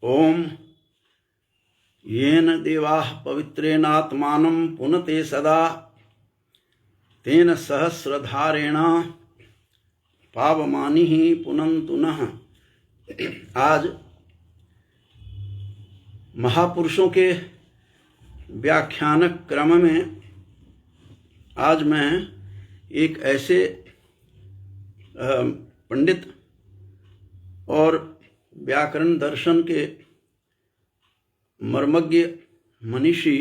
ओम येन देवाः पवित्रेणात्मानं पुनते सदा तेन सहस्रधारेण पावमानि पुनन्तु नः। आज महापुरुषों के व्याख्यान क्रम में आज मैं एक ऐसे पंडित और व्याकरण दर्शन के मर्मज्ञ मनीषी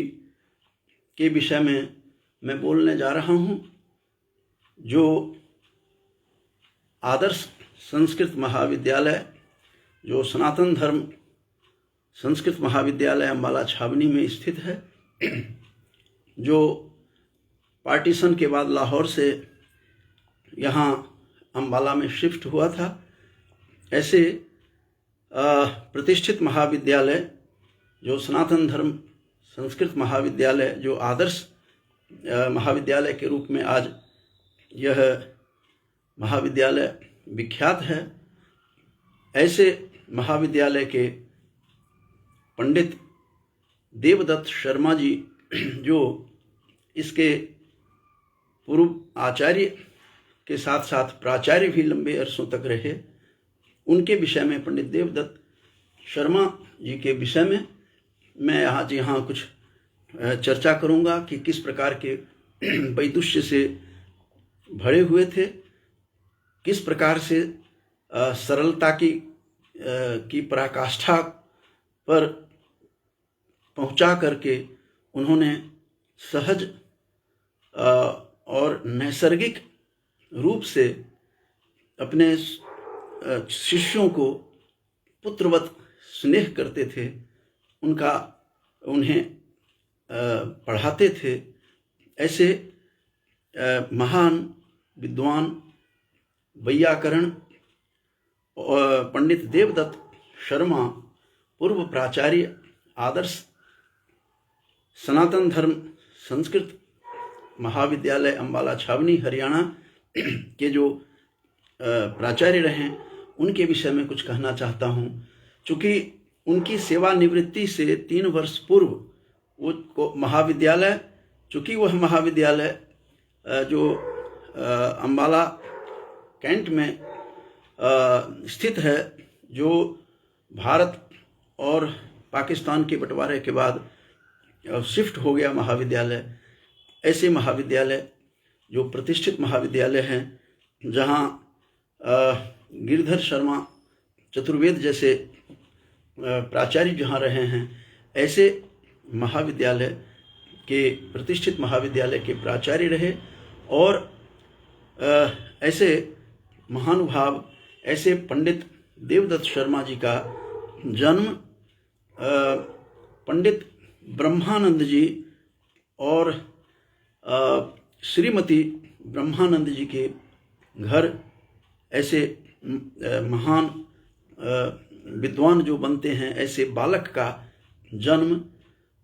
के विषय में मैं बोलने जा रहा हूँ, जो आदर्श संस्कृत महाविद्यालय, जो सनातन धर्म संस्कृत महाविद्यालय अम्बाला छावनी में स्थित है, जो पार्टीशन के बाद लाहौर से यहाँ अम्बाला में शिफ्ट हुआ था। ऐसे प्रतिष्ठित महाविद्यालय, जो सनातन धर्म संस्कृत महाविद्यालय, जो आदर्श महाविद्यालय के रूप में आज यह महाविद्यालय विख्यात है, ऐसे महाविद्यालय के पंडित देवदत्त शर्मा जी, जो इसके पूर्व आचार्य के साथ साथ प्राचार्य भी लंबे अरसों तक रहे, उनके विषय में, पंडित देवदत्त शर्मा जी के विषय में मैं आज यहाँ कुछ चर्चा करूँगा कि किस प्रकार के वैदुष्य से भरे हुए थे, किस प्रकार से सरलता की पराकाष्ठा पर पहुँचा करके उन्होंने सहज और नैसर्गिक रूप से अपने शिष्यों को पुत्रवत स्नेह करते थे, उन्हें पढ़ाते थे। ऐसे महान विद्वान वैयाकरण पंडित देवदत्त शर्मा, पूर्व प्राचार्य, आदर्श सनातन धर्म संस्कृत महाविद्यालय अम्बाला छावनी हरियाणा के जो प्राचार्य रहे, उनके विषय में कुछ कहना चाहता हूँ। चूँकि उनकी सेवानिवृत्ति से 3 वर्ष पूर्व वो महाविद्यालय, चूँकि वह महाविद्यालय जो अम्बाला कैंट में स्थित है, जो भारत और पाकिस्तान के बंटवारे के बाद शिफ्ट हो गया महाविद्यालय, ऐसे महाविद्यालय जो प्रतिष्ठित महाविद्यालय हैं, जहाँ गिरधर शर्मा चतुर्वेद जैसे प्राचार्य जहाँ रहे हैं, ऐसे महाविद्यालय के, प्रतिष्ठित महाविद्यालय के प्राचार्य रहे। और ऐसे महानुभाव, ऐसे पंडित देवदत्त शर्मा जी का जन्म पंडित ब्रह्मानंद जी और श्रीमती ब्रह्मानंद जी के घर, ऐसे महान विद्वान जो बनते हैं, ऐसे बालक का जन्म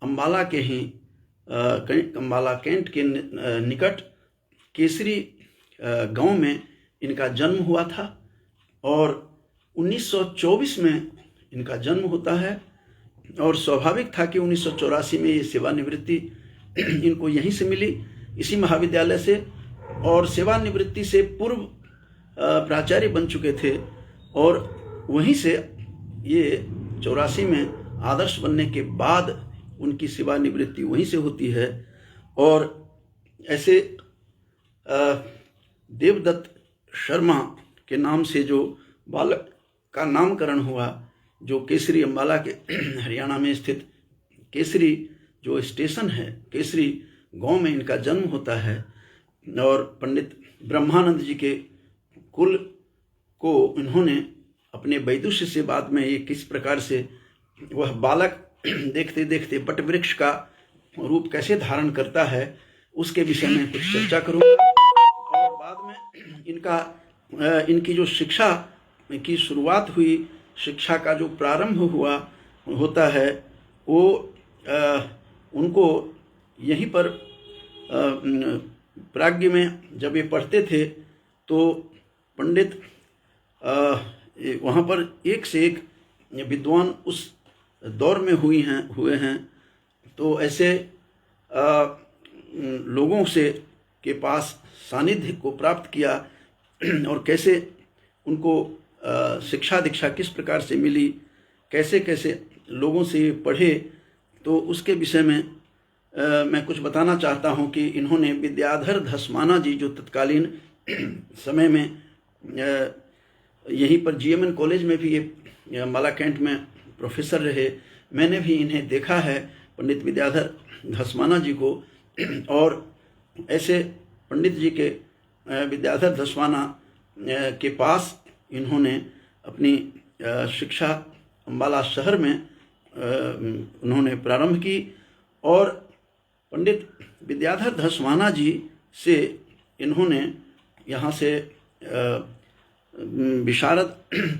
अम्बाला के ही अम्बाला कैंट के निकट केसरी गांव में इनका जन्म हुआ था। और 1924 में इनका जन्म होता है, और स्वाभाविक था कि 1984 में ये सेवानिवृत्ति इनको यहीं से मिली, इसी महाविद्यालय से। और सेवानिवृत्ति से पूर्व प्राचार्य बन चुके थे, और वहीं से ये 84 में आदर्श बनने के बाद उनकी सेवानिवृत्ति वहीं से होती है। और ऐसे देवदत्त शर्मा के नाम से जो बालक का नामकरण हुआ, जो केसरी अम्बाला के हरियाणा में स्थित केसरी जो स्टेशन है, केसरी गांव में इनका जन्म होता है। और पंडित ब्रह्मानंद जी के कुल को इन्होंने अपने वैदुष्य से, बाद में ये किस प्रकार से वह बालक देखते देखते वट वृक्ष का रूप कैसे धारण करता है, उसके विषय में कुछ चर्चा करूँगा। और बाद में इनकी जो शिक्षा की शुरुआत हुई, शिक्षा का जो प्रारंभ हुआ होता है, वो उनको यहीं पर प्राज्ञ में जब ये पढ़ते थे, तो पंडित वहाँ पर एक से एक विद्वान उस दौर में हुए हैं। तो ऐसे लोगों से के पास सानिध्य को प्राप्त किया और कैसे उनको शिक्षा दीक्षा किस प्रकार से मिली, कैसे कैसे लोगों से पढ़े, तो उसके विषय में मैं कुछ बताना चाहता हूं कि इन्होंने विद्याधर धस्माना जी, जो तत्कालीन समय में यहीं पर जीएमएन कॉलेज में भी ये अम्बाला कैंट में प्रोफेसर रहे, मैंने भी इन्हें देखा है, पंडित विद्याधर धस्माना जी को। और ऐसे पंडित जी के विद्याधर धस्माना के पास इन्होंने अपनी शिक्षा अम्बाला शहर में उन्होंने प्रारंभ की। और पंडित विद्याधर धस्माना जी से इन्होंने यहाँ से विशारद,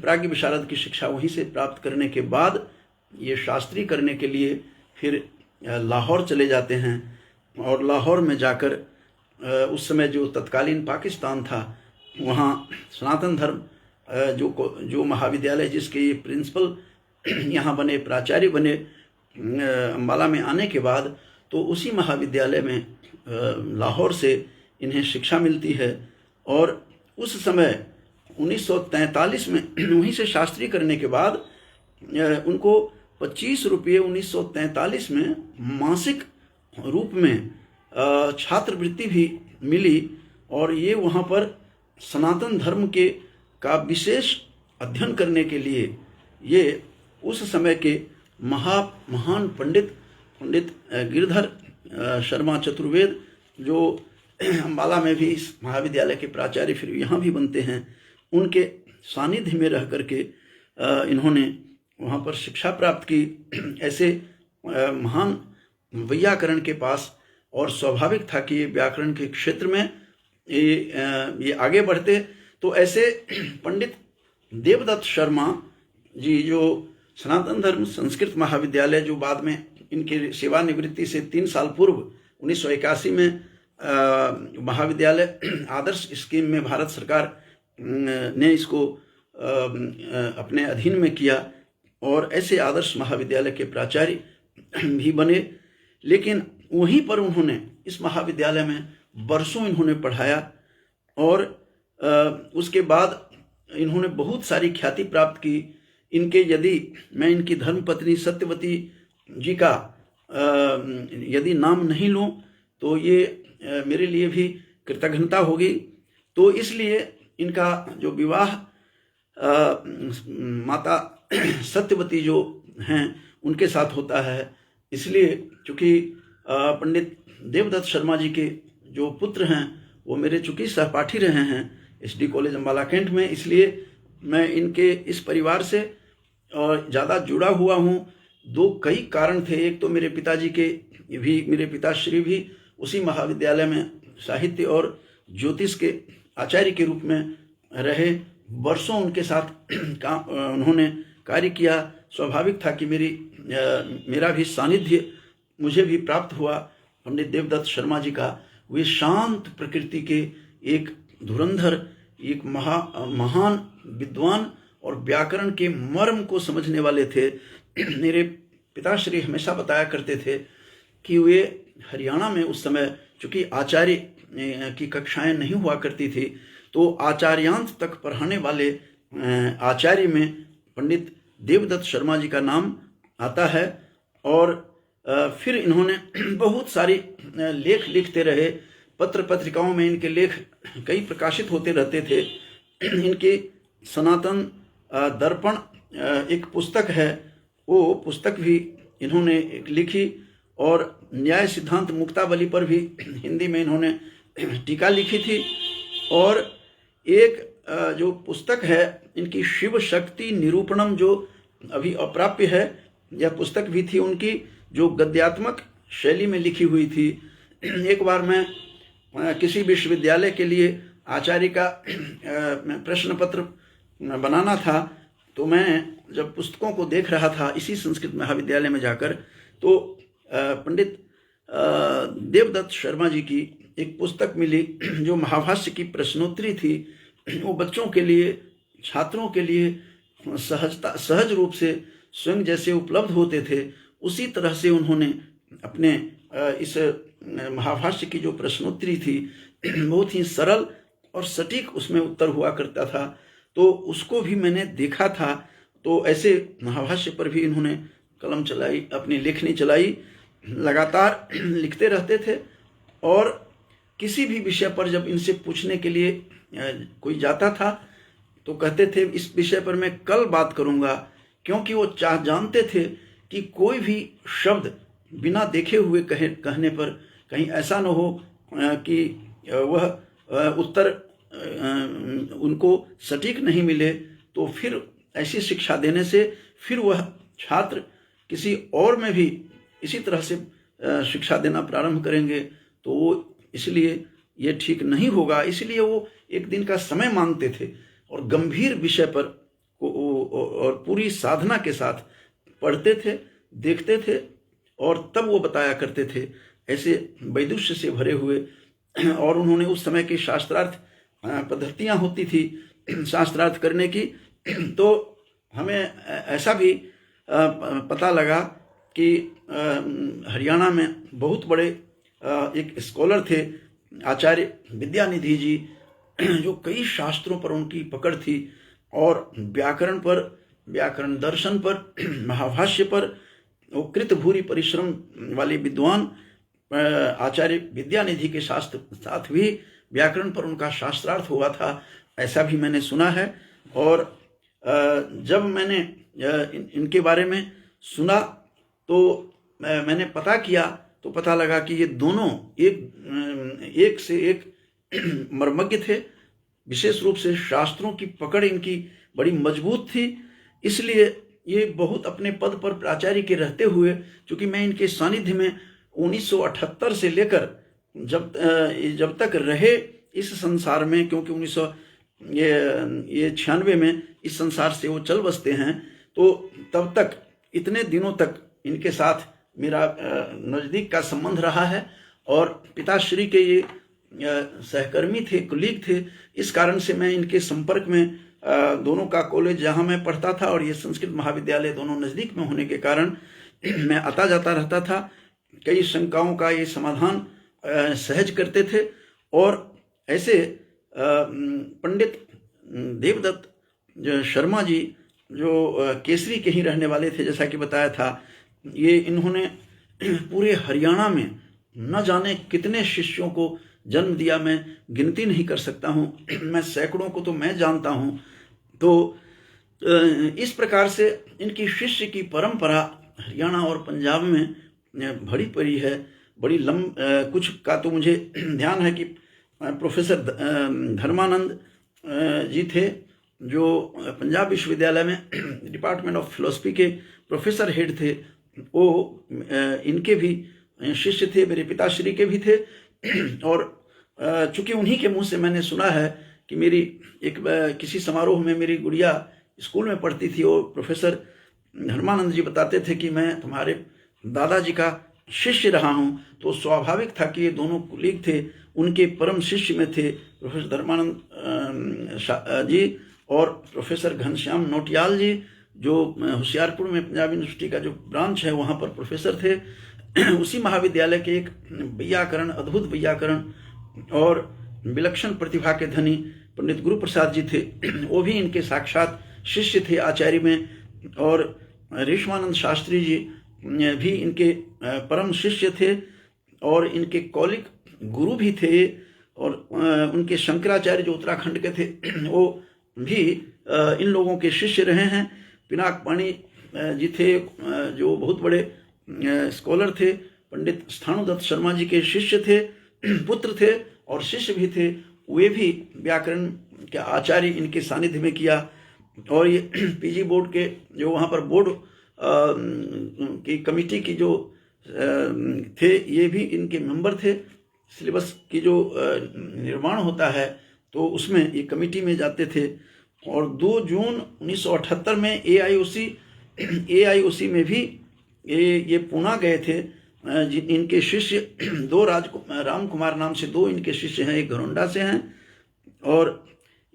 प्राज्ञ विशारद की शिक्षा वहीं से प्राप्त करने के बाद ये शास्त्री करने के लिए फिर लाहौर चले जाते हैं। और लाहौर में जाकर उस समय जो तत्कालीन पाकिस्तान था, वहाँ सनातन धर्म जो महाविद्यालय जिसके ये प्रिंसिपल यहाँ बने, प्राचार्य बने अम्बाला में आने के बाद, तो उसी महाविद्यालय में लाहौर से इन्हें शिक्षा मिलती है। और उस समय 1943 में वहीं से शास्त्री करने के बाद उनको 25 रुपये 1943 में मासिक रूप में छात्रवृत्ति भी मिली। और ये वहाँ पर सनातन धर्म का विशेष अध्ययन करने के लिए ये उस समय के महान पंडित गिरधर शर्मा चतुर्वेद, जो अम्बाला में भी इस महाविद्यालय के प्राचार्य फिर यहाँ भी बनते हैं, उनके सानिध्य में रह करके इन्होंने वहाँ पर शिक्षा प्राप्त की। ऐसे महान वैयाकरण के पास, और स्वाभाविक था कि ये व्याकरण के क्षेत्र में ये आगे बढ़ते। तो ऐसे पंडित देवदत्त शर्मा जी, जो सनातन धर्म संस्कृत महाविद्यालय, जो बाद में इनके सेवानिवृत्ति से 3 साल पूर्व 1981 में महाविद्यालय आदर्श स्कीम में भारत सरकार ने इसको अपने अधीन में किया, और ऐसे आदर्श महाविद्यालय के प्राचार्य भी बने। लेकिन वहीं पर उन्होंने इस महाविद्यालय में वर्षों इन्होंने पढ़ाया, और उसके बाद इन्होंने बहुत सारी ख्याति प्राप्त की। इनके मैं इनकी धर्मपत्नी सत्यवती जी का यदि नाम नहीं लूँ तो ये मेरे लिए भी कृतज्ञता होगी। तो इसलिए इनका जो विवाह माता सत्यवती जो हैं उनके साथ होता है। इसलिए चूँकि पंडित देवदत्त शर्मा जी के जो पुत्र हैं वो मेरे चूँकि सहपाठी रहे हैं एसडी कॉलेज अम्बाला कैंट में, इसलिए मैं इनके इस परिवार से और ज़्यादा जुड़ा हुआ हूँ। कई कारण थे। एक तो मेरे पिताश्री भी उसी महाविद्यालय में साहित्य और ज्योतिष के आचार्य के रूप में रहे, वर्षों उनके साथ उन्होंने कार्य किया। स्वाभाविक था कि मेरा भी सानिध्य मुझे भी प्राप्त हुआ पंडित देवदत्त शर्मा जी का। वे शांत प्रकृति के एक धुरंधर, एक महान विद्वान और व्याकरण के मर्म को समझने वाले थे। मेरे पिताश्री हमेशा बताया करते थे कि वे हरियाणा में उस समय चूँकि आचार्य की कक्षाएं नहीं हुआ करती थी, तो आचार्यांत तक पढ़ाने वाले आचार्य में पंडित देवदत्त शर्मा जी का नाम आता है। और फिर इन्होंने बहुत सारी लेख लिखते रहे, पत्र पत्रिकाओं में इनके लेख कई प्रकाशित होते रहते थे। इनके सनातन दर्पण एक पुस्तक है, वो पुस्तक भी इन्होंने लिखी, और न्याय सिद्धांत मुक्तावली पर भी हिंदी में इन्होंने टीका लिखी थी। और एक जो पुस्तक है इनकी शिव शक्ति निरूपणम, जो अभी अप्राप्य है, यह पुस्तक भी थी उनकी, जो गद्यात्मक शैली में लिखी हुई थी। एक बार मैं किसी विश्वविद्यालय के लिए आचार्य का प्रश्न पत्र बनाना था, तो मैं जब पुस्तकों को देख रहा था इसी संस्कृत महाविद्यालय में जाकर, तो पंडित देवदत्त शर्मा जी की एक पुस्तक मिली जो महाभाष्य की प्रश्नोत्तरी थी। वो बच्चों के लिए, छात्रों के लिए सहज रूप से स्वयं जैसे उपलब्ध होते थे उसी तरह से उन्होंने अपने इस महाभाष्य की जो प्रश्नोत्तरी थी बहुत ही सरल और सटीक उसमें उत्तर हुआ करता था। तो उसको भी मैंने देखा था। तो ऐसे महाभाष्य पर भी इन्होंने कलम चलाई, अपनी लेखनी चलाई, लगातार लिखते रहते थे। और किसी भी विषय पर जब इनसे पूछने के लिए कोई जाता था तो कहते थे इस विषय पर मैं कल बात करूंगा, क्योंकि वो जानते थे कि कोई भी शब्द बिना देखे हुए कहने पर कहीं ऐसा न हो कि वह उत्तर उनको सटीक नहीं मिले, तो फिर ऐसी शिक्षा देने से फिर वह छात्र किसी और में भी इसी तरह से शिक्षा देना प्रारंभ करेंगे, तो वो इसलिए ये ठीक नहीं होगा। इसलिए वो एक दिन का समय मांगते थे और गंभीर विषय पर और पूरी साधना के साथ पढ़ते थे, देखते थे और तब वो बताया करते थे, ऐसे वैदुष्य से भरे हुए। और उन्होंने उस समय की शास्त्रार्थ पद्धतियाँ होती थी शास्त्रार्थ करने की। तो हमें ऐसा भी पता लगा कि हरियाणा में बहुत बड़े एक स्कॉलर थे आचार्य विद्यानिधि जी, जो कई शास्त्रों पर उनकी पकड़ थी और व्याकरण पर, व्याकरण दर्शन पर, महाभाष्य पर वो कृतभूरि परिश्रम वाले विद्वान आचार्य विद्यानिधि के शास्त्र साथ भी व्याकरण पर उनका शास्त्रार्थ हुआ था, ऐसा भी मैंने सुना है। और जब मैंने इनके बारे में सुना तो मैंने पता किया तो पता लगा कि ये दोनों एक से एक मर्मज्ञ थे। विशेष रूप से शास्त्रों की पकड़ इनकी बड़ी मजबूत थी, इसलिए ये बहुत अपने पद पर प्राचार्य के रहते हुए, क्योंकि मैं इनके सानिध्य में 1978 से लेकर जब तक रहे इस संसार में, क्योंकि 1996 में इस संसार से वो चल बसते हैं, तो तब तक इतने दिनों तक इनके साथ मेरा नज़दीक का संबंध रहा है। और पिताश्री के ये सहकर्मी थे, कुलीग थे, इस कारण से मैं इनके संपर्क में दोनों का कॉलेज जहाँ मैं पढ़ता था और ये संस्कृत महाविद्यालय दोनों नज़दीक में होने के कारण मैं आता जाता रहता था। कई शंकाओं का ये समाधान सहज करते थे। और ऐसे पंडित देवदत्त शर्मा जी, जो केसरी के ही रहने वाले थे, जैसा कि बताया था, ये इन्होंने पूरे हरियाणा में न जाने कितने शिष्यों को जन्म दिया, मैं गिनती नहीं कर सकता हूँ, मैं सैकड़ों को तो मैं जानता हूँ। तो इस प्रकार से इनकी शिष्य की परंपरा हरियाणा और पंजाब में भरी पड़ी है। बड़ी कुछ का तो मुझे ध्यान है कि प्रोफेसर धर्मानंद जी थे, जो पंजाब विश्वविद्यालय में डिपार्टमेंट ऑफ फिलोसफी के प्रोफेसर हेड थे, वो इनके भी शिष्य थे, मेरे पिताश्री के भी थे। और चूंकि उन्हीं के मुंह से मैंने सुना है कि मेरी किसी समारोह में मेरी गुड़िया स्कूल में पढ़ती थी और प्रोफेसर धर्मानंद जी बताते थे कि मैं तुम्हारे दादाजी का शिष्य रहा हूँ, तो स्वाभाविक था कि ये दोनों कुलीग थे, उनके परम शिष्य में थे प्रोफेसर धर्मानंद जी और प्रोफेसर घनश्याम नोटियाल जी, जो होशियारपुर में पंजाब यूनिवर्सिटी का जो ब्रांच है वहाँ पर प्रोफेसर थे। उसी महाविद्यालय के एक व्याकरण, अद्भुत व्याकरण और विलक्षण प्रतिभा के धनी पंडित गुरु प्रसाद जी थे, वो भी इनके साक्षात शिष्य थे आचार्य में। और रेशमानंद शास्त्री जी भी इनके परम शिष्य थे और इनके कौलिक गुरु भी थे। और उनके शंकराचार्य जो उत्तराखंड के थे वो भी इन लोगों के शिष्य रहे हैं। पिनाक पाणी जी थे, जो बहुत बड़े स्कॉलर थे, पंडित स्थाणुदत्त शर्मा जी के शिष्य थे, पुत्र थे और शिष्य भी थे। वे भी व्याकरण के आचार्य इनके सानिध्य में किया। और ये पीजी बोर्ड के जो वहाँ पर बोर्ड की कमेटी की जो थे, ये भी इनके मेंबर थे। सिलेबस की जो निर्माण होता है तो उसमें ये कमेटी में जाते थे। और 2 जून 1978 में AIOC में भी ये पुणे गए थे। इनके शिष्य 2 राम कुमार नाम से 2 इनके शिष्य हैं, एक घरोंडा से हैं और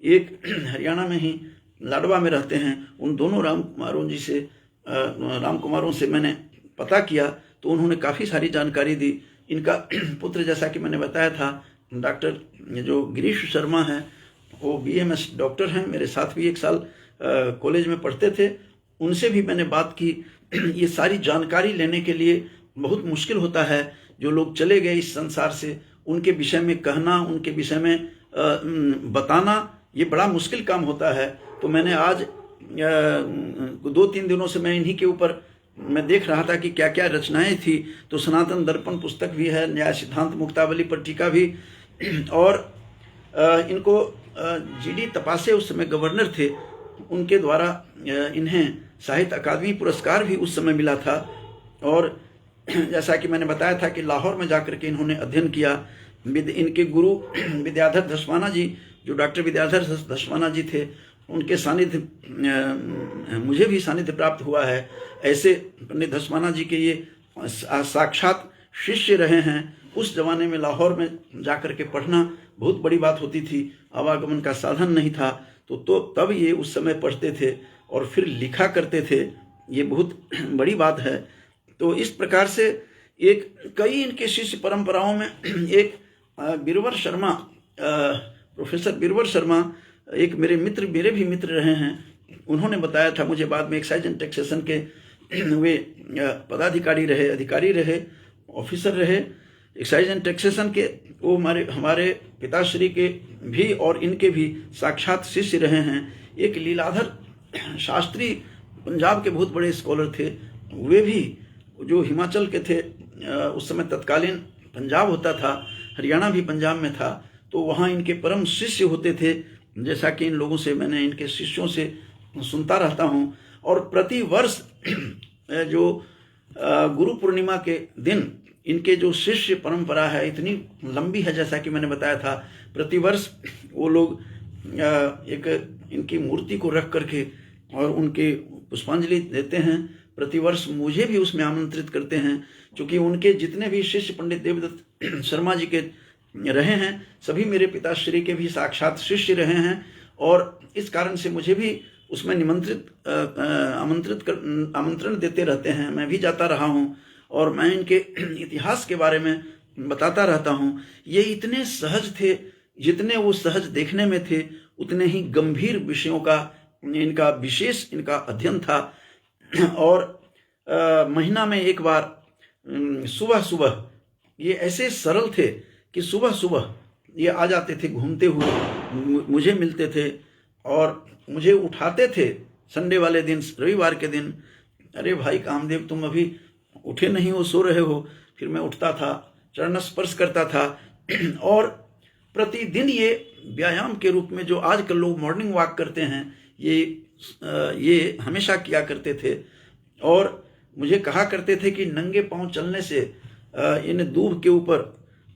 एक हरियाणा में ही लाडवा में रहते हैं। उन दोनों राम कुमारों जी से राम कुमारों से मैंने पता किया तो उन्होंने काफ़ी सारी जानकारी दी। इनका पुत्र, जैसा कि मैंने बताया था, डॉक्टर जो गिरीश शर्मा हैं, वो BMS डॉक्टर हैं, मेरे साथ भी 1 साल कॉलेज में पढ़ते थे। उनसे भी मैंने बात की। ये सारी जानकारी लेने के लिए बहुत मुश्किल होता है। जो लोग चले गए इस संसार से, उनके विषय में कहना, उनके विषय में बताना, ये बड़ा मुश्किल काम होता है। तो मैंने आज 2-3 दिनों से मैं इन्हीं के ऊपर मैं देख रहा था कि क्या क्या रचनाएं थी। तो सनातन दर्पण पुस्तक भी है, न्याय सिद्धांत मुक्तावली पर टीका भी, और इनको GD तपासे उस समय गवर्नर थे, उनके द्वारा इन्हें साहित्य अकादमी पुरस्कार भी उस समय मिला था। और जैसा कि मैंने बताया था कि लाहौर में जाकर के इन्होंने अध्ययन किया। इनके गुरु विद्याधर धस्माना जी, जो डॉक्टर विद्याधर धस्माना जी थे, उनके सानिध्य मुझे भी सानिध्य प्राप्त हुआ है। ऐसे पंडित धस्माना जी के ये साक्षात शिष्य रहे हैं। उस जमाने में लाहौर में जाकर के पढ़ना बहुत बड़ी बात होती थी, आवागमन का साधन नहीं था। तो तब ये उस समय पढ़ते थे और फिर लिखा करते थे। ये बहुत बड़ी बात है। तो इस प्रकार से कई इनके शिष्य परंपराओं में एक बीरवर शर्मा, प्रोफेसर बीरवर शर्मा, एक मेरे भी मित्र रहे हैं। उन्होंने बताया था मुझे, बाद में एक्साइज एंड टैक्सेशन के वे पदाधिकारी रहे, अधिकारी रहे, ऑफिसर रहे एक्साइज एंड टैक्सेशन के। वो हमारे पिताश्री के भी और इनके भी साक्षात शिष्य रहे हैं। एक लीलाधर शास्त्री पंजाब के बहुत बड़े स्कॉलर थे, वे भी जो हिमाचल के थे, उस समय तत्कालीन पंजाब होता था, हरियाणा भी पंजाब में था, तो वहाँ इनके परम शिष्य होते थे। जैसा कि इन लोगों से मैंने, इनके शिष्यों से सुनता रहता हूँ। और प्रति वर्ष जो गुरु पूर्णिमा के दिन इनके जो शिष्य परंपरा है इतनी लंबी है, जैसा कि मैंने बताया था, प्रति वर्ष वो लोग एक इनकी मूर्ति को रख करके और उनके पुष्पांजलि देते हैं। प्रतिवर्ष मुझे भी उसमें आमंत्रित करते हैं, क्योंकि उनके जितने भी शिष्य पंडित देवदत्त शर्मा जी के रहे हैं, सभी मेरे पिताश्री के भी साक्षात शिष्य रहे हैं। और इस कारण से मुझे भी उसमें आमंत्रण देते रहते हैं। मैं भी जाता रहा हूँ और मैं इनके इतिहास के बारे में बताता रहता हूँ। ये इतने सहज थे, जितने वो सहज देखने में थे, उतने ही गंभीर विषयों का इनका विशेष अध्ययन था। और महीना में एक बार सुबह सुबह ये ऐसे सरल थे कि सुबह सुबह ये आ जाते थे घूमते हुए, मुझे मिलते थे और मुझे उठाते थे संडे वाले दिन, रविवार के दिन। अरे भाई कामदेव, तुम अभी उठे नहीं हो, सो रहे हो। फिर मैं उठता था, चरण स्पर्श करता था। और प्रतिदिन ये व्यायाम के रूप में, जो आजकल लोग मॉर्निंग वॉक करते हैं, ये हमेशा किया करते थे। और मुझे कहा करते थे कि नंगे पांव चलने से, इन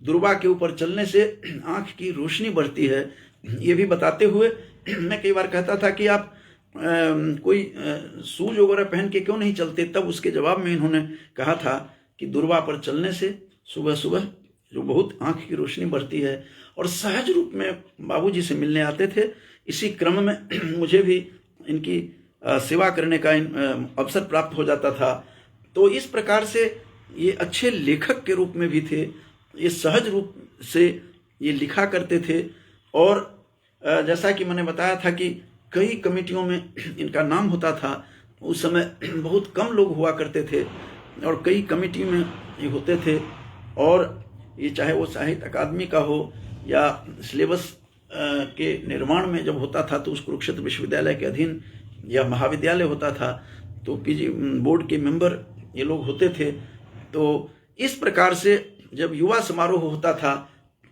दुर्वा के ऊपर चलने से आंख की रोशनी बढ़ती है। ये भी बताते हुए मैं कई बार कहता था कि आप कोई शूज वगैरह पहन के क्यों नहीं चलते। तब उसके जवाब में इन्होंने कहा था कि दुर्वा पर चलने से सुबह सुबह जो बहुत आंख की रोशनी बढ़ती है। और सहज रूप में बाबूजी से मिलने आते थे। इसी क्रम में मुझे भी इनकी सेवा करने का अवसर प्राप्त हो जाता था। तो इस प्रकार से ये अच्छे लेखक के रूप में भी थे। ये सहज रूप से ये लिखा करते थे। और जैसा कि मैंने बताया था कि कई कमेटियों में इनका नाम होता था। उस समय बहुत कम लोग हुआ करते थे और कई कमेटी में ये होते थे। और ये चाहे वो साहित्य अकादमी का हो या सिलेबस के निर्माण में जब होता था तो उस कुरुक्षेत्र विश्वविद्यालय के अधीन या महाविद्यालय होता था तो पीजी बोर्ड के मेंबर ये लोग होते थे। तो इस प्रकार से जब युवा समारोह होता था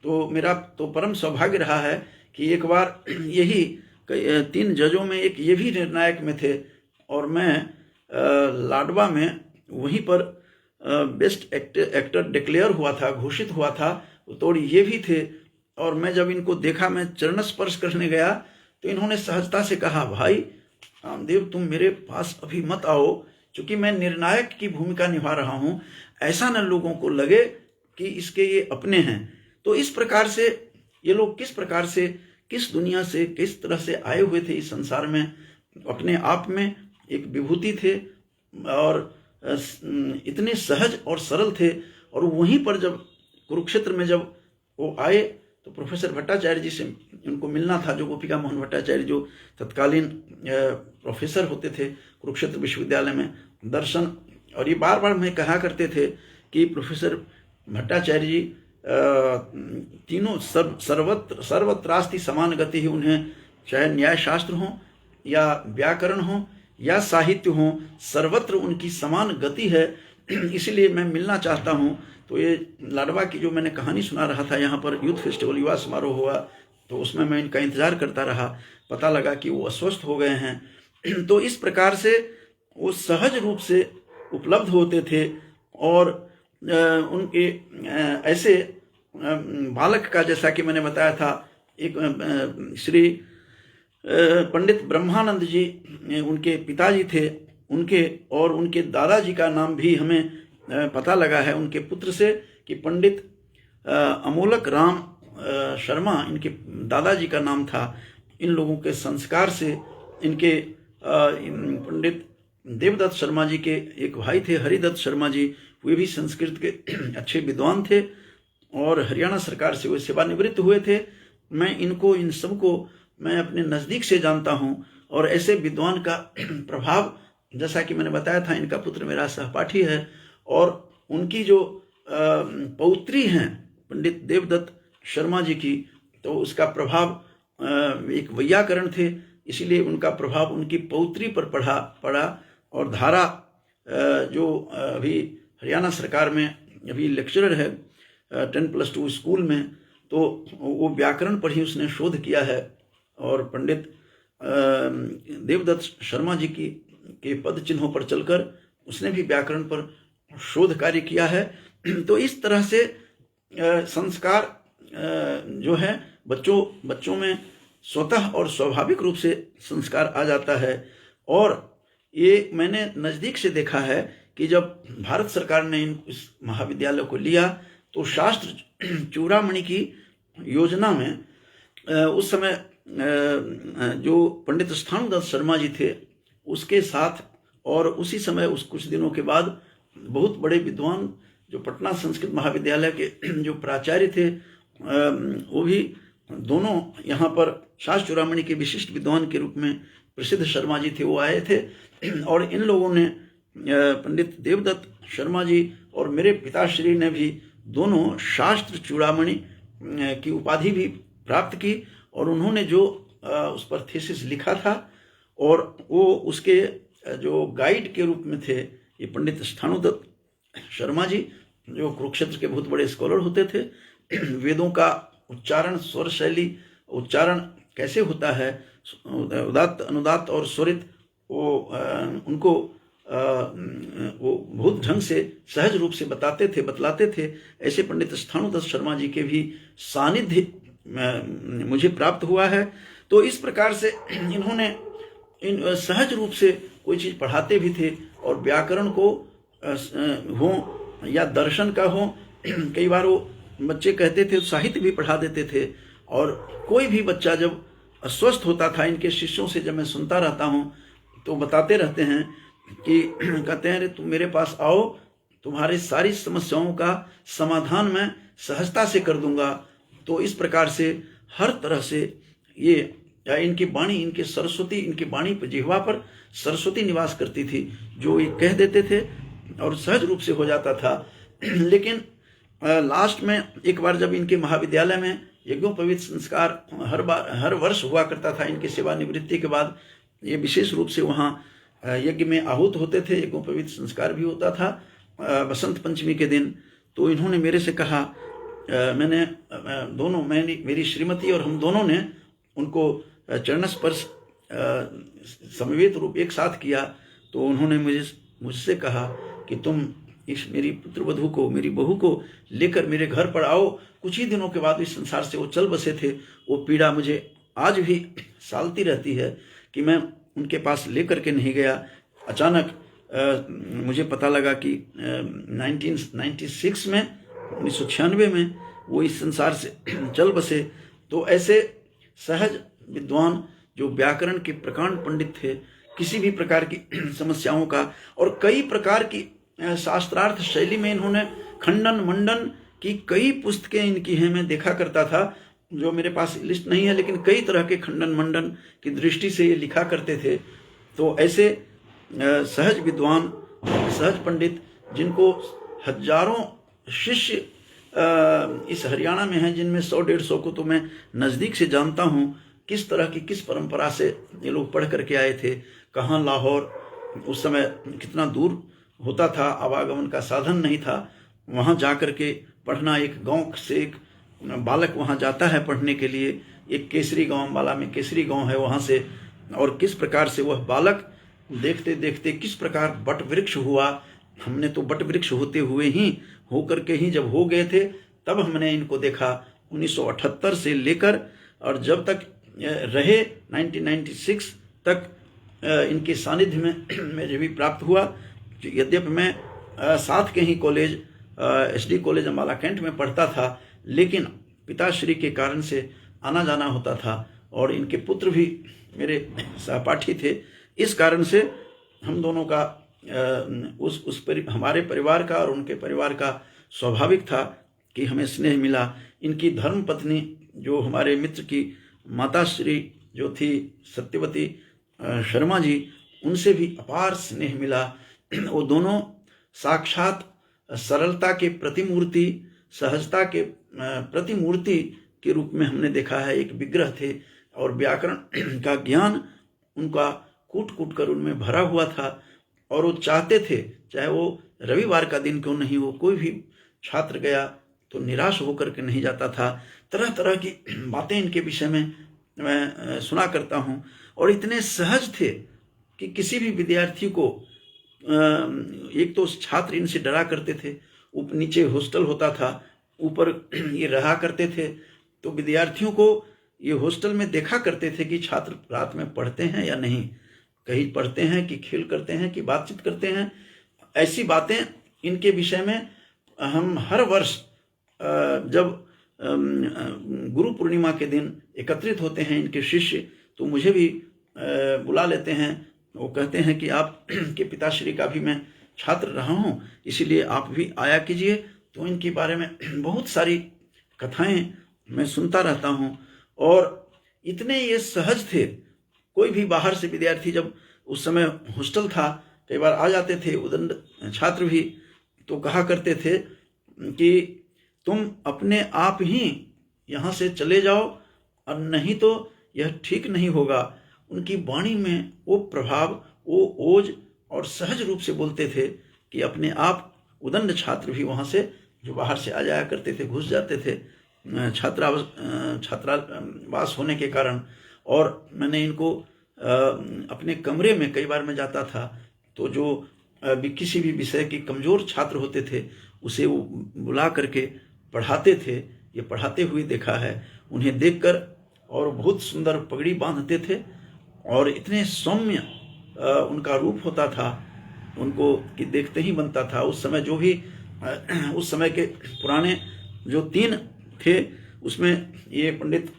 तो मेरा तो परम सौभाग्य रहा है कि एक बार यही 3 जजों में एक ये भी निर्णायक में थे और मैं लाडवा में वहीं पर बेस्ट एक्टर डिक्लेयर हुआ था, घोषित हुआ था। तो ये भी थे। और मैं जब इनको देखा, मैं चरण स्पर्श करने गया तो इन्होंने सहजता से कहा, भाई कामदेव तुम मेरे पास अभी मत आओ, क्योंकि मैं निर्णायक की भूमिका निभा रहा हूँ, ऐसा न लोगों को लगे कि इसके ये अपने हैं। तो इस प्रकार से ये लोग किस प्रकार से, किस दुनिया से, किस तरह से आए हुए थे इस संसार में, अपने आप में एक विभूति थे। और इतने सहज और सरल थे। और वहीं पर जब कुरुक्षेत्र में जब वो आए तो प्रोफेसर भट्टाचार्य जी से उनको मिलना था, जो गोपिका मोहन भट्टाचार्य जो तत्कालीन प्रोफेसर होते थे कुरुक्षेत्र विश्वविद्यालय में दर्शन। और ये बार बार मैं कहा करते थे कि प्रोफेसर भट्टाचार्य जी तीनों सर्वत्रास्ति समान गति ही उन्हें, चाहे न्याय शास्त्र हो या व्याकरण हो या साहित्य हो, सर्वत्र उनकी समान गति है। इसलिए मैं मिलना चाहता हूँ। तो ये लाडवा की जो मैंने कहानी सुना रहा था, यहाँ पर यूथ फेस्टिवल युवा समारोह हुआ तो उसमें मैं इनका इंतजार करता रहा। पता लगा कि वो अस्वस्थ हो गए हैं। तो इस प्रकार से वो सहज रूप से उपलब्ध होते थे। और उनके ऐसे बालक का, जैसा कि मैंने बताया था, एक श्री पंडित ब्रह्मानंद जी उनके पिताजी थे, उनके और उनके दादाजी का नाम भी हमें पता लगा है उनके पुत्र से कि पंडित अमोलक राम शर्मा इनके दादाजी का नाम था। इन लोगों के संस्कार से इनके पंडित देवदत्त शर्मा जी के एक भाई थे हरिदत्त शर्मा जी, वे भी संस्कृत के अच्छे विद्वान थे और हरियाणा सरकार से वे सेवानिवृत्त हुए थे। मैं इनको, इन सबको मैं अपने नज़दीक से जानता हूँ। और ऐसे विद्वान का प्रभाव, जैसा कि मैंने बताया था, इनका पुत्र मेरा सहपाठी है और उनकी जो पौत्री हैं पंडित देवदत्त शर्मा जी की, तो उसका प्रभाव एक वैयाकरण थे, इसीलिए उनका प्रभाव उनकी पौत्री पर पड़ा। और धारा जो अभी हरियाणा सरकार में अभी लेक्चरर है 10+2 स्कूल में, तो वो व्याकरण पर ही उसने शोध किया है। और पंडित देवदत्त शर्मा जी के पद चिन्हों पर चलकर उसने भी व्याकरण पर शोध कार्य किया है। तो इस तरह से संस्कार जो है बच्चों में स्वतः और स्वाभाविक रूप से संस्कार आ जाता है। और ये मैंने नज़दीक से देखा है कि जब भारत सरकार ने इस महाविद्यालय को लिया तो शास्त्र चूड़ामणि की योजना में उस समय जो पंडित स्थाणुदत्त शर्मा जी थे उसके साथ, और उसी समय उस कुछ दिनों के बाद बहुत बड़े विद्वान जो पटना संस्कृत महाविद्यालय के जो प्राचार्य थे, वो भी दोनों यहाँ पर शास्त्र चूड़ामणि के विशिष्ट विद्वान के रूप में प्रसिद्ध शर्मा जी थे, वो आए थे। और इन लोगों ने, पंडित देवदत्त शर्मा जी और मेरे पिताश्री ने भी दोनों शास्त्र चूड़ामणि की उपाधि भी प्राप्त की। और उन्होंने जो उस पर थीसिस लिखा था, और वो उसके जो गाइड के रूप में थे ये पंडित स्थाणुदत्त शर्मा जी, जो कुरुक्षेत्र के बहुत बड़े स्कॉलर होते थे। वेदों का उच्चारण, स्वर शैली, उच्चारण कैसे होता है, उदात्त, अनुदात्त और स्वरित, वो उनको वो बहुत ढंग से सहज रूप से बतलाते थे। ऐसे पंडित स्थाणुदत्त शर्मा जी के भी सानिध्य मुझे प्राप्त हुआ है। तो इस प्रकार से इन्होंने सहज रूप से कोई चीज़ पढ़ाते भी थे, और व्याकरण को हो या दर्शन का हो, कई बार वो बच्चे कहते थे साहित्य भी पढ़ा देते थे। और कोई भी बच्चा जब अस्वस्थ होता था, इनके शिष्यों से जब मैं सुनता रहता हूँ तो बताते रहते हैं कि कहते हैं, अरे तुम मेरे पास आओ, तुम्हारी सारी समस्याओं का समाधान मैं सहजता से कर दूंगा। तो इस प्रकार से हर तरह से ये इनकी वाणी, इनके सरस्वती, इनकी वाणी पर, जिह्वा पर सरस्वती निवास करती थी, जो ये कह देते थे और सहज रूप से हो जाता था। लेकिन लास्ट में एक बार जब इनके महाविद्यालय में यज्ञोपवीत संस्कार हर वर्ष हुआ करता था, इनकी सेवानिवृत्ति के बाद ये विशेष रूप से वहाँ यज्ञ में आहूत होते थे, यज्ञोपवीत संस्कार भी होता था बसंत पंचमी के दिन। तो इन्होंने मेरे से कहा, मेरी श्रीमती और हम दोनों ने उनको चरण स्पर्श समवेत रूप एक साथ किया। तो उन्होंने मुझसे कहा कि तुम इस मेरी पुत्रवधू को, मेरी बहू को लेकर मेरे घर पर आओ। कुछ ही दिनों के बाद इस संसार से वो चल बसे थे। वो पीड़ा मुझे आज भी सालती रहती है कि मैं उनके पास लेकर के नहीं गया। अचानक मुझे पता लगा कि 1996 में, 1996 में वो इस संसार से चल बसे। तो ऐसे सहज विद्वान जो व्याकरण के प्रकांड पंडित थे, किसी भी प्रकार की समस्याओं का। और कई प्रकार की शास्त्रार्थ शैली में इन्होंने खंडन मंडन की कई पुस्तकें इनकी हैं। मैं देखा करता था, जो मेरे पास लिस्ट नहीं है, लेकिन कई तरह के खंडन मंडन की दृष्टि से ये लिखा करते थे। तो ऐसे सहज विद्वान, सहज पंडित, जिनको हजारों शिष्य इस हरियाणा में हैं, जिनमें 100-150 को तो मैं नज़दीक से जानता हूँ, किस तरह की किस परंपरा से ये लोग पढ़ करके आए थे। कहाँ लाहौर उस समय कितना दूर होता था, आवागमन का साधन नहीं था, वहाँ जा कर के पढ़ना। एक गांव से एक बालक वहाँ जाता है पढ़ने के लिए, एक केसरी गांव, अम्बाला में केसरी गांव है, वहाँ से, और किस प्रकार से वह बालक देखते देखते किस प्रकार बट वृक्ष हुआ। हमने तो बट वृक्ष होते हुए ही होकर के ही जब हो गए थे, तब हमने इनको देखा 1978 से लेकर, और जब तक रहे 1996 तक इनके सानिध्य में मुझे भी प्राप्त हुआ। यद्यपि मैं साथ के ही college SD college Ambala cantt में पढ़ता था, लेकिन पिताश्री के कारण से आना जाना होता था, और इनके पुत्र भी मेरे सहपाठी थे। इस कारण से हम दोनों का हमारे परिवार का और उनके परिवार का स्वाभाविक था कि हमें स्नेह मिला। इनकी धर्म पत्नी, जो हमारे मित्र की माता श्री जो थी सत्यवती शर्मा जी, उनसे भी अपार स्नेह मिला। वो दोनों साक्षात सरलता के प्रतिमूर्ति, सहजता के प्रतिमूर्ति के रूप में हमने देखा है। एक विग्रह थे, और व्याकरण का ज्ञान उनका कूट कूट कर उनमें भरा हुआ था। और वो चाहते थे, चाहे वो रविवार का दिन क्यों नहीं हो, कोई भी छात्र गया तो निराश होकर के नहीं जाता था। तरह तरह की बातें इनके विषय में मैं सुना करता हूँ। और इतने सहज थे कि किसी भी विद्यार्थी को, एक तो छात्र इनसे डरा करते थे, नीचे हॉस्टल होता था, ऊपर ये रहा करते थे, तो विद्यार्थियों को ये हॉस्टल में देखा करते थे कि छात्र रात में पढ़ते हैं या नहीं, कहीं पढ़ते हैं कि खेल करते हैं कि बातचीत करते हैं। ऐसी बातें इनके विषय में हम हर वर्ष जब गुरु पूर्णिमा के दिन एकत्रित होते हैं इनके शिष्य, तो मुझे भी बुला लेते हैं। वो कहते हैं कि आप के पिताश्री का भी मैं छात्र रहा हूँ, इसीलिए आप भी आया कीजिए। तो इनके बारे में बहुत सारी कथाएं मैं सुनता रहता हूँ। और इतने ये सहज थे, कोई भी बाहर से विद्यार्थी, जब उस समय हॉस्टल था, कई बार आ जाते थे उदंड छात्र भी, तो कहा करते थे कि तुम अपने आप ही यहाँ से चले जाओ, और नहीं तो यह ठीक नहीं होगा। उनकी वाणी में वो प्रभाव, वो ओज और सहज रूप से बोलते थे कि अपने आप उदंड छात्र भी वहाँ से, जो बाहर से आ जाया करते थे, घुस जाते थे छात्रावास होने के कारण। और मैंने इनको अपने कमरे में, कई बार मैं जाता था, तो जो किसी भी विषय के कमज़ोर छात्र होते थे, उसे वो बुला करके पढ़ाते थे। ये पढ़ाते हुए देखा है उन्हें देखकर। और बहुत सुंदर पगड़ी बांधते थे, और इतने सौम्य उनका रूप होता था, उनको कि देखते ही बनता था। उस समय जो भी उस समय के पुराने जो 3 थे, उसमें ये पंडित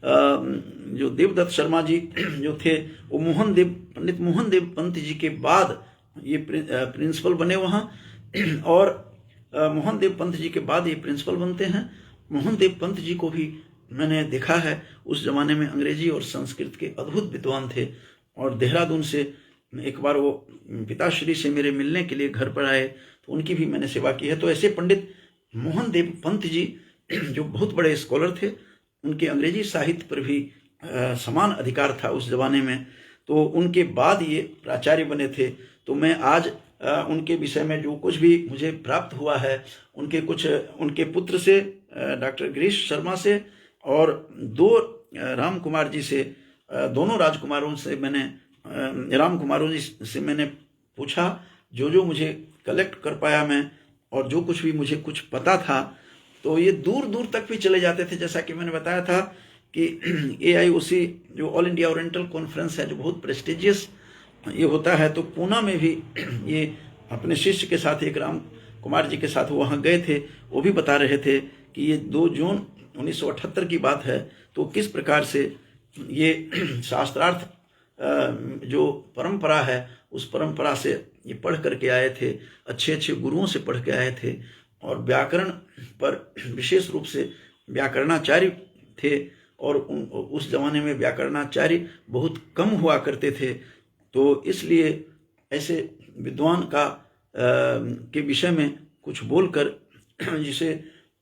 जो देवदत्त शर्मा जी जो थे, वो पंडित मोहन देव पंत जी के बाद ये प्रिंसिपल बने वहाँ। और मोहन देव पंत जी के बाद ये प्रिंसिपल बनते हैं। मोहन देव पंत जी को भी मैंने देखा है, उस जमाने में अंग्रेजी और संस्कृत के अद्भुत विद्वान थे। और देहरादून से एक बार वो पिताश्री से मेरे मिलने के लिए घर पर आए, तो उनकी भी मैंने सेवा की है। तो ऐसे पंडित मोहन देव पंत जी जो बहुत बड़े स्कॉलर थे, उनके अंग्रेजी साहित्य पर भी समान अधिकार था उस जमाने में। तो उनके बाद ये प्राचार्य बने थे। तो मैं आज उनके विषय में जो कुछ भी मुझे प्राप्त हुआ है, उनके पुत्र से, डॉक्टर गिरीश शर्मा से, और 2 राम कुमार जी से, दोनों राजकुमारों से राम कुमारों जी से मैंने पूछा, जो मुझे कलेक्ट कर पाया मैं, और जो कुछ भी मुझे कुछ पता था, तो ये दूर दूर तक भी चले जाते थे। जैसा कि मैंने बताया था कि AIOC जो ऑल इंडिया ओरिएंटल कॉन्फ्रेंस है, जो बहुत प्रेस्टिजियस ये होता है, तो पूना में भी ये अपने शिष्य के साथ, एक राम कुमार जी के साथ वहाँ गए थे। वो भी बता रहे थे कि ये 2 जून 1978 की बात है, तो किस प्रकार से ये शास्त्रार्थ जो परंपरा है उस परंपरा से ये पढ़ करके आए थे, अच्छे अच्छे गुरुओं से पढ़ के आए थे, और व्याकरण पर विशेष रूप से व्याकरणाचार्य थे, और उस जमाने में व्याकरणाचार्य बहुत कम हुआ करते थे। तो इसलिए ऐसे विद्वान का के विषय में कुछ बोलकर, जिसे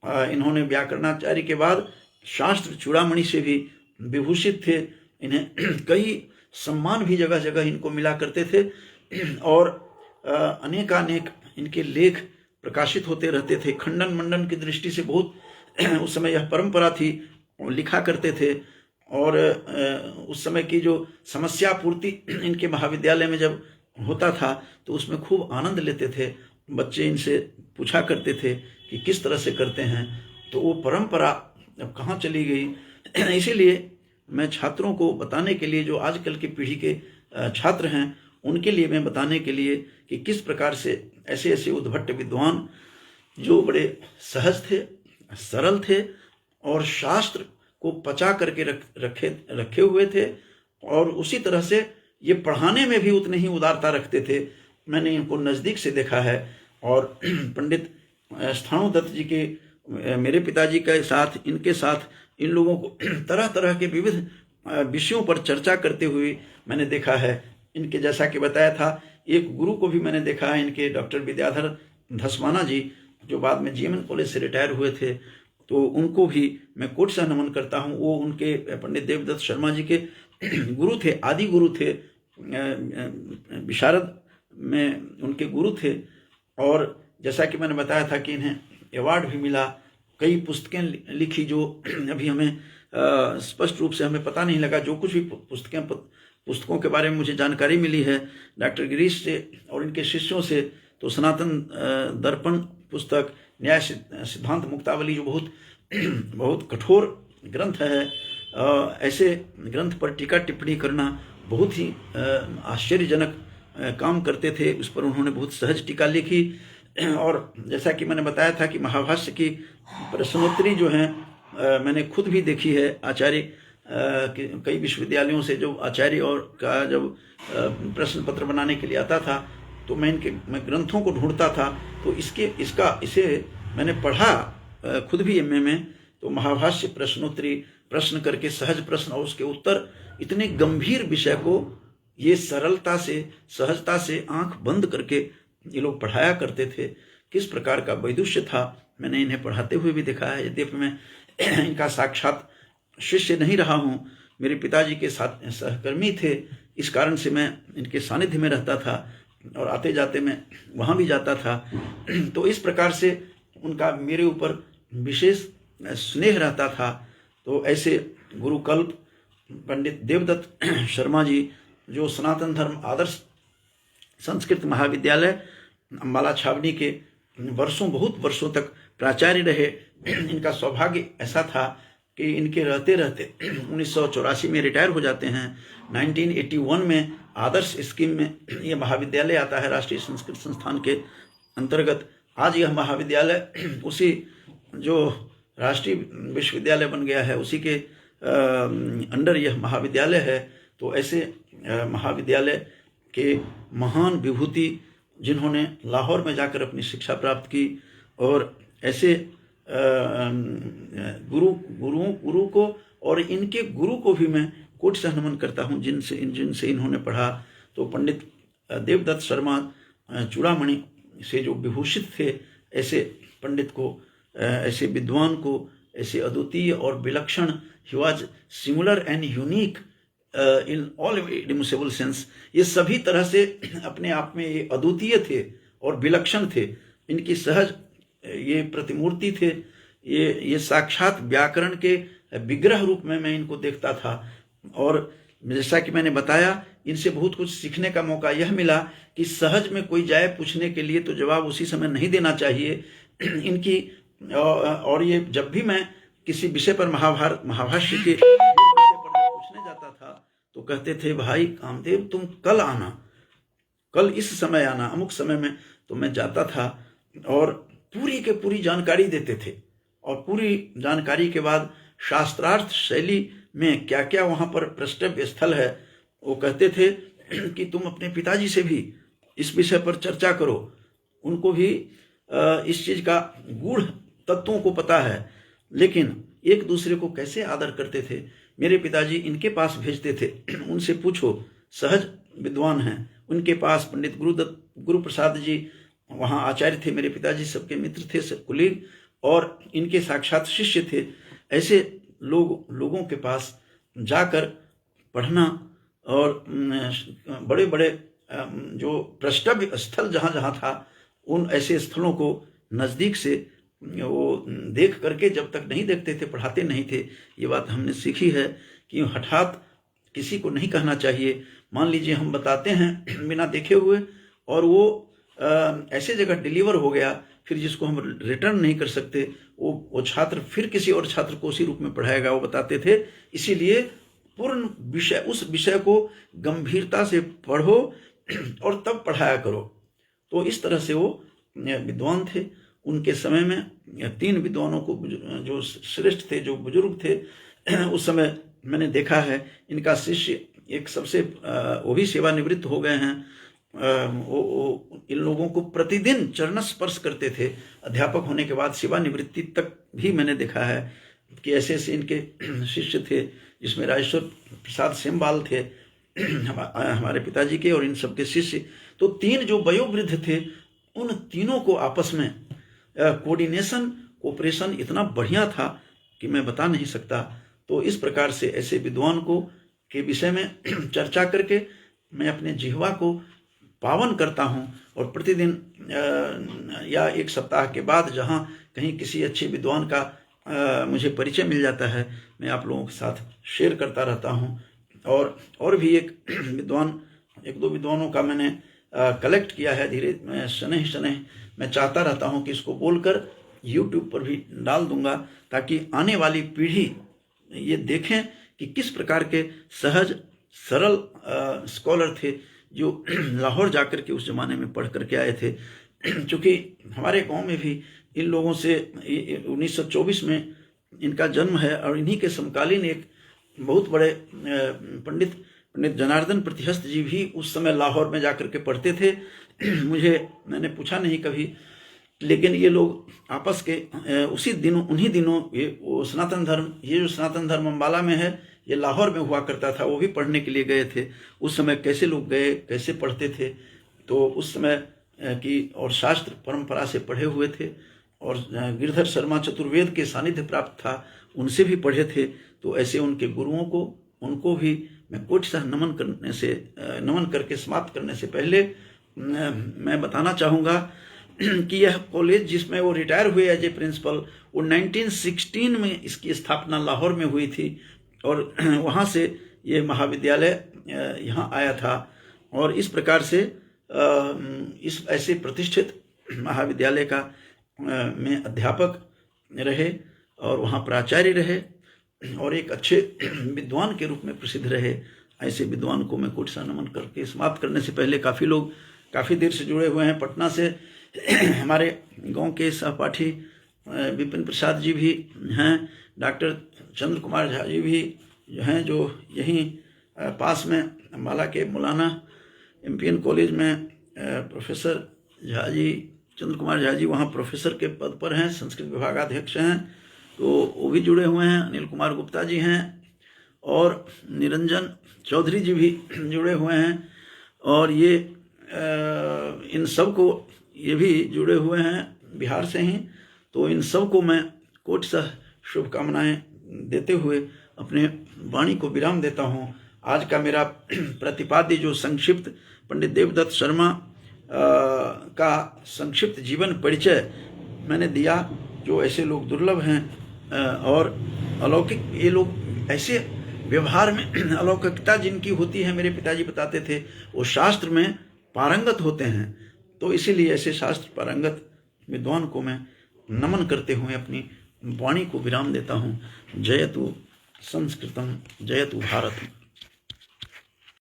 इन्होंने व्याकरणाचार्य के बाद शास्त्र चूड़ामणि से भी विभूषित थे, इन्हें कई सम्मान भी जगह जगह इनको मिला करते थे, और अनेकानेक इनके लेख प्रकाशित होते रहते थे। खंडन मंडन की दृष्टि से बहुत उस समय यह परंपरा थी, लिखा करते थे। और उस समय की जो समस्या पूर्ति इनके महाविद्यालय में जब होता था तो उसमें खूब आनंद लेते थे। बच्चे इनसे पूछा करते थे कि किस तरह से करते हैं, तो वो परंपरा अब कहाँ चली गई। इसीलिए मैं छात्रों को बताने के लिए, जो आजकल की पीढ़ी के छात्र हैं, उनके लिए मैं बताने के लिए कि किस प्रकार से ऐसे ऐसे उद्भट विद्वान जो बड़े सहज थे, सरल थे, और शास्त्र को पचा करके रखे हुए थे, और उसी तरह से ये पढ़ाने में भी उतने ही उदारता रखते थे। मैंने इनको नज़दीक से देखा है। और पंडित स्थाणुदत्त जी के, मेरे पिताजी के साथ, इनके साथ इन लोगों को तरह तरह के विविध विषयों पर चर्चा करते हुए मैंने देखा है। इनके, जैसा कि बताया था, एक गुरु को भी मैंने देखा है, इनके डॉक्टर विद्याधर धसमाना जी, जो बाद में जीएमएन कॉलेज से रिटायर हुए थे, तो उनको भी मैं कोट से नमन करता हूँ। वो उनके पंडित देवदत्त शर्मा जी के गुरु थे, आदि गुरु थे, विशारद में उनके गुरु थे। और जैसा कि मैंने बताया था कि इन्हें अवार्ड भी मिला, कई पुस्तकें लिखी, जो अभी हमें स्पष्ट रूप से हमें पता नहीं लगा। जो कुछ भी पुस्तकों के बारे में मुझे जानकारी मिली है डॉक्टर गिरीश से और इनके शिष्यों से, तो सनातन दर्पण पुस्तक, न्याय सिद्धांत मुक्तावली, जो बहुत कठोर ग्रंथ है, ऐसे ग्रंथ पर टीका टिप्पणी करना बहुत ही आश्चर्यजनक काम करते थे। उस पर उन्होंने बहुत सहज टीका लिखी। और जैसा कि मैंने बताया था कि महाभाष्य की प्रश्नोत्तरी जो है मैंने खुद भी देखी है। आचार्य कई विश्वविद्यालयों से जो आचार्य और का जब प्रश्न पत्र बनाने के लिए आता था, तो मैं ग्रंथों को ढूंढता था। तो इसे मैंने पढ़ा खुद भी एमए में। तो महाभाष्य प्रश्नोत्तरी, प्रश्न करके सहज प्रश्न और उसके उत्तर, इतने गंभीर विषय को ये सरलता से, सहजता से आंख बंद करके ये लोग पढ़ाया करते थे। किस प्रकार का वैदुष्य था, मैंने इन्हें पढ़ाते हुए भी देखा है। यद्यपि मैं इनका साक्षात शिष्य नहीं रहा हूँ, मेरे पिताजी के साथ सहकर्मी थे, इस कारण से मैं इनके सानिध्य में रहता था और आते जाते मैं वहाँ भी जाता था। तो इस प्रकार से उनका मेरे ऊपर विशेष स्नेह रहता था। तो ऐसे गुरुकल्प पंडित देवदत्त शर्मा जी, जो सनातन धर्म आदर्श संस्कृत महाविद्यालय अम्बाला छावनी के बहुत वर्षों तक प्राचार्य रहे। इनका सौभाग्य ऐसा था कि इनके रहते रहते 1984 में रिटायर हो जाते हैं। 1981 में आदर्श स्कीम में यह महाविद्यालय आता है, राष्ट्रीय संस्कृत संस्थान के अंतर्गत। आज यह महाविद्यालय उसी जो राष्ट्रीय विश्वविद्यालय बन गया है, उसी के अंडर यह महाविद्यालय है। तो ऐसे महाविद्यालय के महान विभूति, जिन्होंने लाहौर में जाकर अपनी शिक्षा प्राप्त की, और ऐसे गुरु को और इनके गुरु को भी मैं कोट से नमन करता हूँ, जिनसे इन्होंने पढ़ा। तो पंडित देवदत्त शर्मा चूड़ामणि से जो विभूषित थे, ऐसे पंडित को, ऐसे विद्वान को, ऐसे अद्वितीय और विलक्षण, ही was similar and unique in all inadmissible sense. ये सभी तरह से अपने आप में ये अद्वितीय थे और विलक्षण थे। इनकी सहज ये प्रतिमूर्ति थे। ये साक्षात व्याकरण के विग्रह रूप में मैं इनको देखता था। और जैसा कि मैंने बताया, इनसे बहुत कुछ सीखने का मौका यह मिला कि सहज में कोई जाए पूछने के लिए तो जवाब उसी समय नहीं देना चाहिए। इनकी और ये जब भी मैं किसी विषय पर महाभाष्य के पूछने जाता था, तो कहते थे, भाई कामदेव तुम कल आना, कल इस समय आना, अमुक समय में। तो मैं जाता था और पूरी के पूरी जानकारी देते थे। और पूरी जानकारी के बाद शास्त्रार्थ शैली में क्या क्या वहाँ पर प्रष्टव्य स्थल है, वो कहते थे कि तुम अपने पिताजी से भी इस विषय पर चर्चा करो, उनको भी इस चीज का गूढ़ तत्वों को पता है। लेकिन एक दूसरे को कैसे आदर करते थे। मेरे पिताजी इनके पास भेजते थे, उनसे पूछो, सहज विद्वान हैं। उनके पास पंडित गुरु प्रसाद जी वहाँ आचार्य थे, मेरे पिताजी सबके मित्र थे, सब कुलीग, और इनके साक्षात शिष्य थे। ऐसे लोगों के पास जाकर पढ़ना और बड़े बड़े जो प्रष्टव्य स्थल जहाँ जहाँ था, उन ऐसे स्थलों को नज़दीक से वो देख करके, जब तक नहीं देखते थे पढ़ाते नहीं थे। ये बात हमने सीखी है कि हठात किसी को नहीं कहना चाहिए। मान लीजिए हम बताते हैं बिना देखे हुए, और वो ऐसे जगह डिलीवर हो गया, फिर जिसको हम रिटर्न नहीं कर सकते, वो छात्र फिर किसी और छात्र को उसी रूप में पढ़ाएगा, वो बताते थे। इसीलिए पूर्ण विषय, उस विषय को गंभीरता से पढ़ो और तब पढ़ाया करो। तो इस तरह से वो विद्वान थे। उनके समय में 3 विद्वानों को जो श्रेष्ठ थे, जो बुजुर्ग थे, उस समय मैंने देखा है। इनका शिष्य एक सबसे वो भी सेवानिवृत्त हो गए हैं। वो इन लोगों को प्रतिदिन चरण स्पर्श करते थे। अध्यापक होने के बाद सेवानिवृत्ति तक भी मैंने देखा है कि ऐसे ऐसे इनके शिष्य थे, जिसमें राजेश्वर प्रसाद सेमवाल थे हमारे पिताजी के, और इन सबके शिष्य। तो 3 जो वयोवृद्ध थे, उन तीनों को आपस में कोऑपरेशन इतना बढ़िया था कि मैं बता नहीं सकता। तो इस प्रकार से ऐसे विद्वान को के विषय में चर्चा करके मैं अपने जिह्वा को पावन करता हूँ, और प्रतिदिन या एक सप्ताह के बाद जहाँ कहीं किसी अच्छे विद्वान का मुझे परिचय मिल जाता है, मैं आप लोगों के साथ शेयर करता रहता हूँ। और भी एक दो विद्वानों का मैंने कलेक्ट किया है। धीरे शनैः मैं चाहता रहता हूँ कि इसको बोलकर YouTube पर भी डाल दूंगा, ताकि आने वाली पीढ़ी ये देखें कि किस प्रकार के सहज सरल स्कॉलर थे, जो लाहौर जाकर के उस जमाने में पढ़ करके आए थे। चूँकि हमारे गांव में भी इन लोगों से 1924 में इनका जन्म है, और इन्हीं के समकालीन एक बहुत बड़े पंडित जनार्दन प्रतिहस्त जी भी उस समय लाहौर में जाकर के पढ़ते थे। मैंने पूछा नहीं कभी, लेकिन ये लोग आपस के उन्हीं दिनों ये जो सनातन धर्म अम्बाला में है, ये लाहौर में हुआ करता था, वो भी पढ़ने के लिए गए थे। उस समय कैसे लोग गए, कैसे पढ़ते थे, तो उस समय की और शास्त्र परंपरा से पढ़े हुए थे, और गिरधर शर्मा चतुर्वेद के सानिध्य प्राप्त था, उनसे भी पढ़े थे। तो ऐसे उनके गुरुओं को, उनको भी मैं कोटिशः नमन करके समाप्त करने से पहले मैं बताना चाहूँगा कि यह कॉलेज जिसमें वो रिटायर हुए एज ए प्रिंसिपल, वो 1916 में इसकी स्थापना लाहौर में हुई थी, और वहाँ से ये महाविद्यालय यहाँ आया था। और इस प्रकार से इस ऐसे प्रतिष्ठित महाविद्यालय का में अध्यापक रहे, और वहाँ प्राचार्य रहे, और एक अच्छे विद्वान के रूप में प्रसिद्ध रहे। ऐसे विद्वान को मैं कोटिशः नमन करके समाप्त करने से पहले, काफ़ी लोग काफ़ी देर से जुड़े हुए हैं पटना से। हमारे गांव के सहपाठी विपिन प्रसाद जी भी हैं, डॉक्टर चंद्र कुमार झा जी भी हैं, जो यहीं पास में अम्बाला के मौलाना MPN कॉलेज में प्रोफेसर झा जी, चंद्र कुमार झा जी वहाँ प्रोफेसर के पद पर हैं, संस्कृत विभागाध्यक्ष हैं, तो वो भी जुड़े हुए हैं। अनिल कुमार गुप्ता जी हैं, और निरंजन चौधरी जी भी जुड़े हुए हैं, और ये इन सब को ये भी जुड़े हुए हैं बिहार से ही। तो इन सब को मैं कोटिशः शुभकामनाएं देते हुए अपने वाणी को विराम देता हूँ। आज का मेरा प्रतिपाद्य जो संक्षिप्त पंडित देवदत्त शर्मा का संक्षिप्त जीवन परिचय मैंने दिया, जो ऐसे लोग दुर्लभ हैं और अलौकिक, ये लोग ऐसे व्यवहार में अलौकिकता जिनकी होती है, मेरे पिताजी बताते थे, वो शास्त्र में पारंगत होते हैं। तो इसीलिए ऐसे शास्त्र पारंगत विद्वान को मैं नमन करते हुए अपनी वाणी को विराम देता हूँ। जयतु संस्कृतम, जयतु भारत।